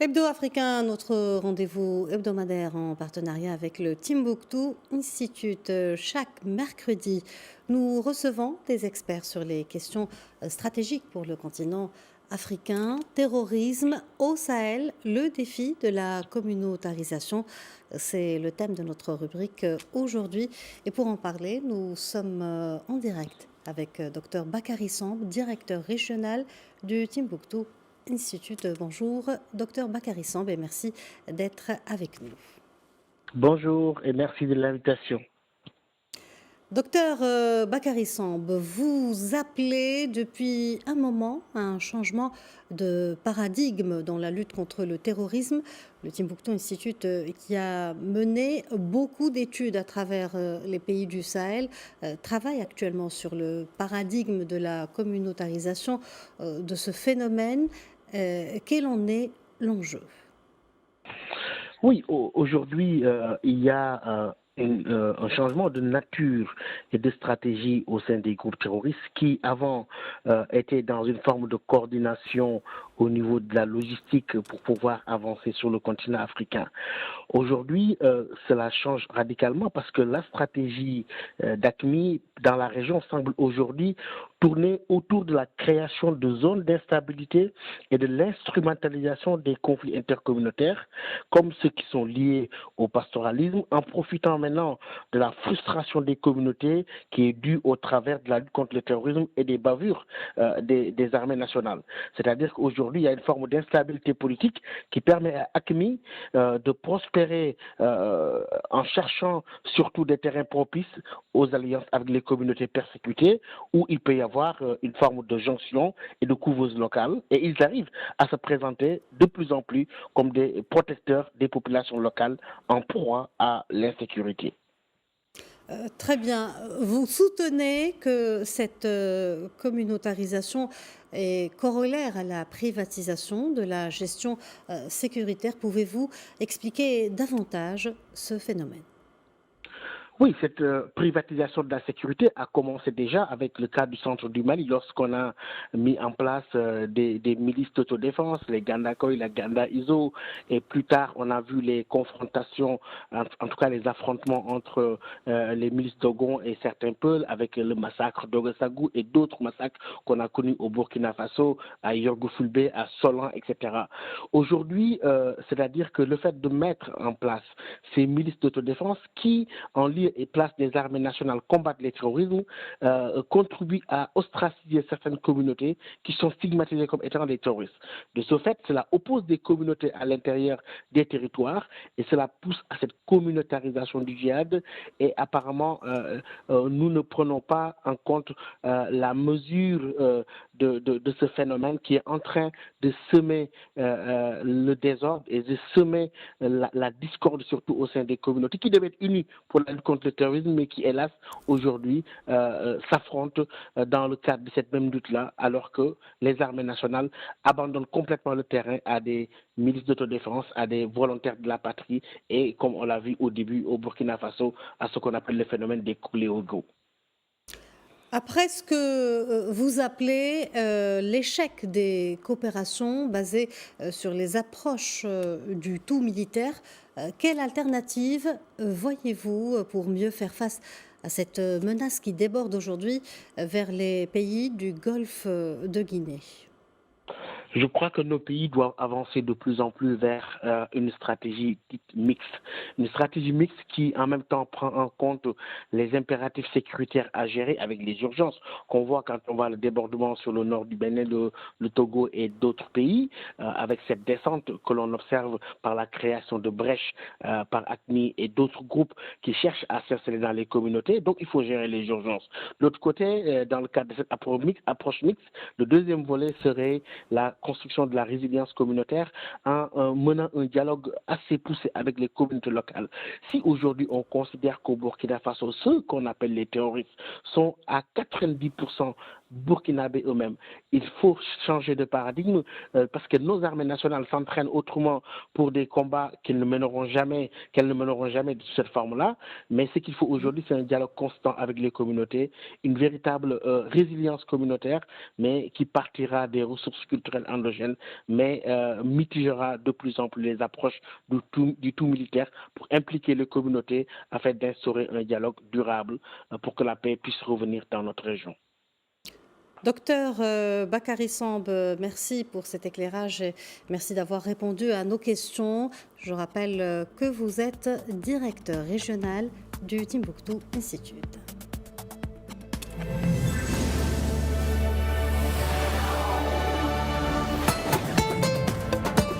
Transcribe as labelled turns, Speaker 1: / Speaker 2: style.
Speaker 1: Hebdo Africain, notre rendez-vous hebdomadaire en partenariat avec le Timbuktu Institute. Chaque mercredi, nous recevons des experts sur les questions stratégiques pour le continent africain, terrorisme au Sahel, le défi de la communautarisation. C'est le thème de notre rubrique aujourd'hui. Et pour en parler, nous sommes en direct avec Dr Bakary Samb, directeur régional du Timbuktu Institute. Bonjour, docteur Bakary Samb, et merci d'être avec nous.
Speaker 2: Bonjour et merci de l'invitation.
Speaker 1: Docteur Bakary Samb, vous appelez depuis un moment à un changement de paradigme dans la lutte contre le terrorisme. Le Timbuktu Institute, qui a mené beaucoup d'études à travers les pays du Sahel, travaille actuellement sur le paradigme de la communautarisation de ce phénomène. Quel en est l'enjeu?
Speaker 2: Oui, aujourd'hui, il y a un changement de nature et de stratégie au sein des groupes terroristes qui, avant, étaient dans une forme de coordination au niveau de la logistique pour pouvoir avancer sur le continent africain. Aujourd'hui, cela change radicalement parce que la stratégie d'AQMI dans la région semble aujourd'hui tourner autour de la création de zones d'instabilité et de l'instrumentalisation des conflits intercommunautaires, comme ceux qui sont liés au pastoralisme, en profitant maintenant de la frustration des communautés qui est due au travers de la lutte contre le terrorisme et des bavures des armées nationales. C'est-à-dire qu'aujourd'hui, il y a une forme d'instabilité politique qui permet à AQMI de prospérer en cherchant surtout des terrains propices aux alliances avec les communautés persécutées, où il peut y avoir une forme de jonction et de couveuse locale, et ils arrivent à se présenter de plus en plus comme des protecteurs des populations locales en proie à l'insécurité.
Speaker 1: Très bien. Vous soutenez que cette communautarisation est corollaire à la privatisation de la gestion sécuritaire. Pouvez-vous expliquer davantage ce phénomène?
Speaker 2: Oui, cette privatisation de la sécurité a commencé déjà avec le cas du centre du Mali, lorsqu'on a mis en place des milices d'autodéfense, les Gandakoy, la Ganda ISO, et plus tard on a vu les confrontations, en tout cas les affrontements entre les milices Dogon et certains Peuls, avec le massacre d'Ogesagou et d'autres massacres qu'on a connus au Burkina Faso, à Yorgo-Fulbé, à Solan, etc. Aujourd'hui, c'est-à-dire que le fait de mettre en place ces milices d'autodéfense qui, en lieu et place des armées nationales combattent les terrorismes, contribue à ostraciser certaines communautés qui sont stigmatisées comme étant des terroristes. De ce fait, cela oppose des communautés à l'intérieur des territoires et cela pousse à cette communautarisation du djihad, et apparemment nous ne prenons pas en compte la mesure de ce phénomène qui est en train de semer le désordre et de semer la discorde, surtout au sein des communautés qui devaient être unies pour la lutte contre le terrorisme, mais qui, hélas, aujourd'hui, s'affrontent dans le cadre de cette même lutte-là, alors que les armées nationales abandonnent complètement le terrain à des milices d'autodéfense, à des volontaires de la patrie, et comme on l'a vu au début au Burkina Faso, à ce qu'on appelle le phénomène des coulées au go.
Speaker 1: Après ce que vous appelez l'échec des coopérations basées sur les approches du tout militaire, quelle alternative voyez-vous pour mieux faire face à cette menace qui déborde aujourd'hui vers les pays du Golfe de Guinée?
Speaker 2: Je crois que nos pays doivent avancer de plus en plus vers une stratégie dite mixte. Une stratégie mixte qui, en même temps, prend en compte les impératifs sécuritaires à gérer avec les urgences qu'on voit quand on voit le débordement sur le nord du Bénin, le Togo et d'autres pays, avec cette descente que l'on observe par la création de brèches par AQMI et d'autres groupes qui cherchent à s'installer dans les communautés. Donc, il faut gérer les urgences. De l'autre côté, dans le cadre de cette approche mixte, le deuxième volet serait la construction de la résilience communautaire en menant un dialogue assez poussé avec les communautés locales. Si aujourd'hui on considère qu'au Burkina Faso, ceux qu'on appelle les terroristes sont à 90% Burkinabés eux-mêmes. Il faut changer de paradigme parce que nos armées nationales s'entraînent autrement pour des combats qu'elles ne mèneront jamais de cette forme-là. Mais ce qu'il faut aujourd'hui, c'est un dialogue constant avec les communautés, une véritable résilience communautaire, mais qui partira des ressources culturelles endogènes, mais mitigera de plus en plus les approches du tout militaire pour impliquer les communautés afin d'instaurer un dialogue durable pour que la paix puisse revenir dans notre région.
Speaker 1: Docteur Bakary Samb, merci pour cet éclairage et merci d'avoir répondu à nos questions. Je rappelle que vous êtes directeur régional du Timbuktu Institute.